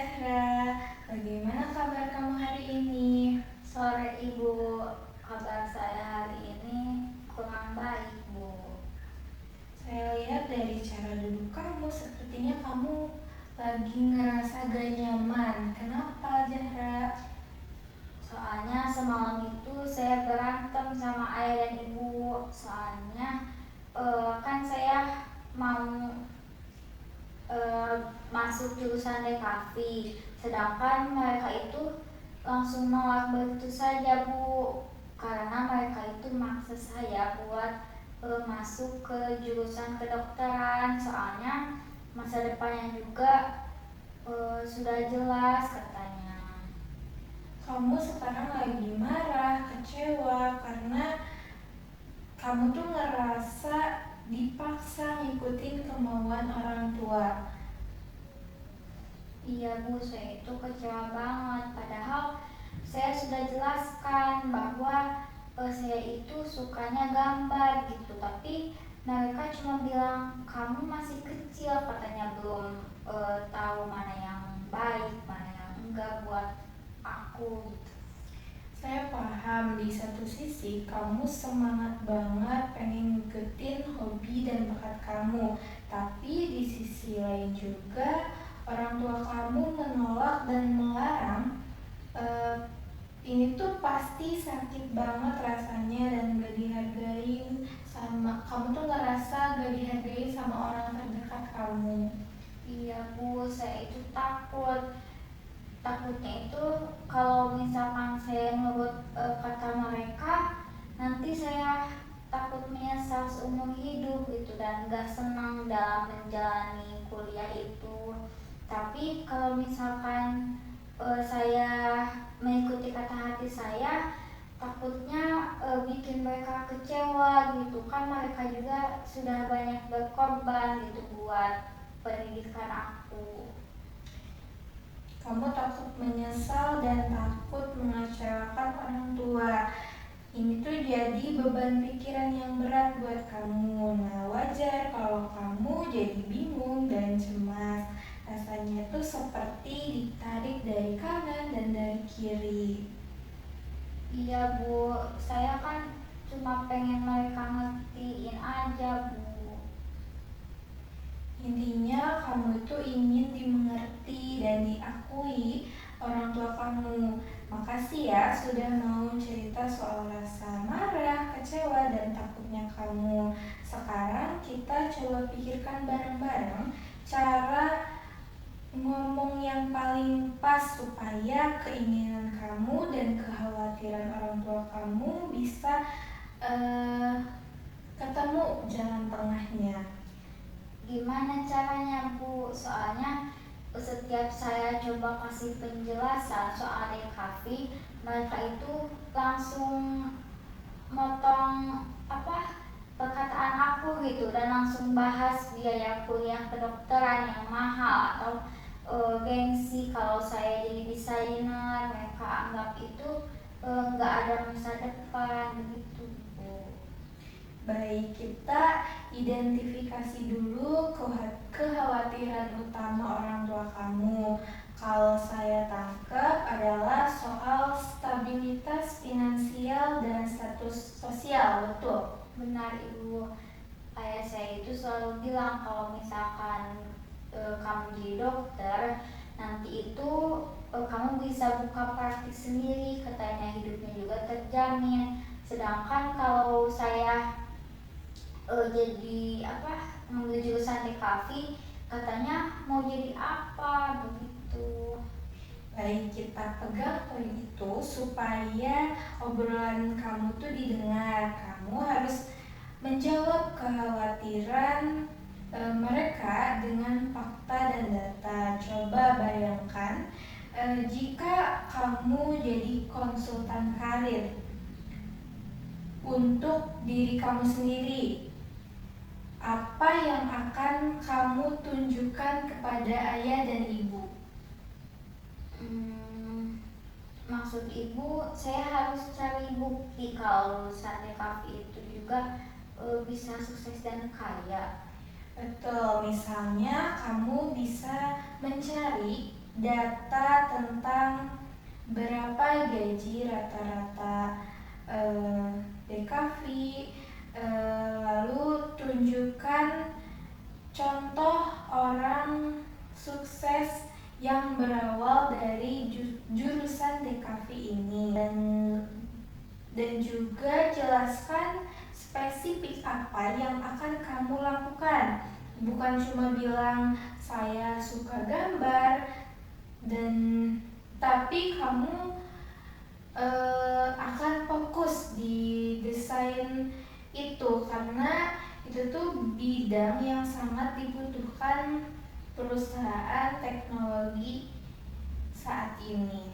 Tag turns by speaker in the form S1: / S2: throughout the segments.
S1: Zahra, bagaimana kabar kamu hari ini?
S2: Sore Ibu, kabar saya hari ini kurang baik Bu.
S1: Saya lihat dari cara duduk kamu, sepertinya kamu lagi ngerasa gak nyaman. Kenapa, Zahra?
S2: Soalnya semalam itu saya berantem sama ayah dan ibu. Soalnya kan saya mau masuk jurusan DKV, sedangkan mereka itu langsung nolak begitu saja Bu, karena mereka itu maksa saya buat masuk ke jurusan kedokteran, soalnya masa depannya juga sudah jelas katanya.
S1: Kamu sekarang lagi marah, kecewa, karena kamu tuh ngerasa dipaksa ngikutin kemauan orang tua.
S2: Iya Bu, saya itu kecewa banget. Padahal saya sudah jelaskan bahwa saya itu sukanya gambar gitu. Tapi mereka cuma bilang kamu masih kecil, katanya belum tahu mana yang baik, mana yang enggak buat aku gitu.
S1: Saya paham di satu sisi kamu semangat banget pengen ngikutin hobi dan bakat kamu. Tapi di sisi lain juga orang tua kamu menolak dan melarang. Eh, ini tuh pasti sakit banget rasanya dan gak dihargain sama kamu tuh ngerasa gak dihargain sama orang terdekat kamu.
S2: Iya Bu, saya itu takutnya itu kalau misalkan saya nurut kata mereka, nanti saya takut menyesal seumur hidup gitu dan gak senang dalam menjalani kuliah itu. Tapi kalau misalkan saya mengikuti kata hati saya, takutnya bikin mereka kecewa gitu kan, mereka juga sudah banyak berkorban gitu buat pendidikan aku.
S1: Kamu takut menyesal dan takut mengecewakan orang tua. Ini tuh jadi beban pikiran yang berat buat kamu. Nah, wajar kalau kamu jadi bingung dan cemas. Rasanya tuh seperti ditarik dari kanan dan dari kiri.
S2: Iya Bu, saya kan cuma pengen mereka ngertiin aja Bu.
S1: Intinya kamu itu ingin dimengerti dan diakui orang tua kamu. Makasih ya sudah mau cerita soal rasa marah, kecewa, dan takutnya kamu. Sekarang kita coba pikirkan bareng-bareng cara ngomong yang paling pas supaya keinginan kamu dan kekhawatiran orang tua kamu bisa ketemu jalan tengahnya.
S2: Gimana caranya Bu? Soalnya setiap saya coba kasih penjelasan soal DKV, mereka itu langsung motong perkataan aku gitu dan langsung bahas biaya kuliah kedokteran yang mahal atau gengsi kalau saya jadi desainer. Mereka anggap itu nggak ada masa depan begitu Bu.
S1: Baik, kita identifikasi dulu kekhawatiran utama orang tua kamu. Kalau saya tangkap adalah soal stabilitas finansial dan status sosial, betul?
S2: Benar Ibu, ayah saya itu selalu bilang kalau misalkan kamu jadi dokter, nanti itu kamu bisa buka praktik sendiri, katanya hidupnya juga terjamin. Sedangkan kalau saya jadi ngambil jurusan DKV, katanya mau jadi apa begitu.
S1: Baik, kita pegang poin itu supaya obrolan kamu tuh didengar. Kamu harus menjawab kekhawatiran mereka dengan fakta dan data. Coba bayangkan jika kamu jadi konsultan karir untuk diri kamu sendiri, apa yang akan kamu tunjukkan kepada ayah dan ibu?
S2: Maksud Ibu, saya harus cari bukti kalau lulusan DKV itu juga bisa sukses dan kaya.
S1: Betul, misalnya kamu bisa mencari data tentang berapa gaji rata-rata DKV, lalu tunjukkan contoh orang sukses yang berawal dari jurusan DKV ini, dan juga jelaskan spesifik apa yang akan kamu lakukan. Bukan cuma bilang saya suka gambar, tapi kamu akan fokus di desain itu, karena itu tuh bidang yang sangat dibutuhkan perusahaan teknologi saat ini.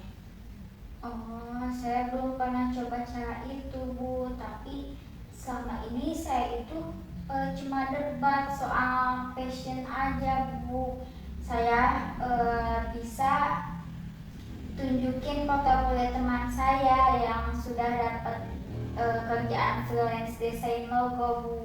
S2: Oh, saya belum pernah coba cara itu, Bu. Tapi selama ini saya itu cuma debat soal passion aja, Bu. Saya bisa tunjukin portofolio teman saya yang sudah dapat kerjaan freelance desain logo, Bu.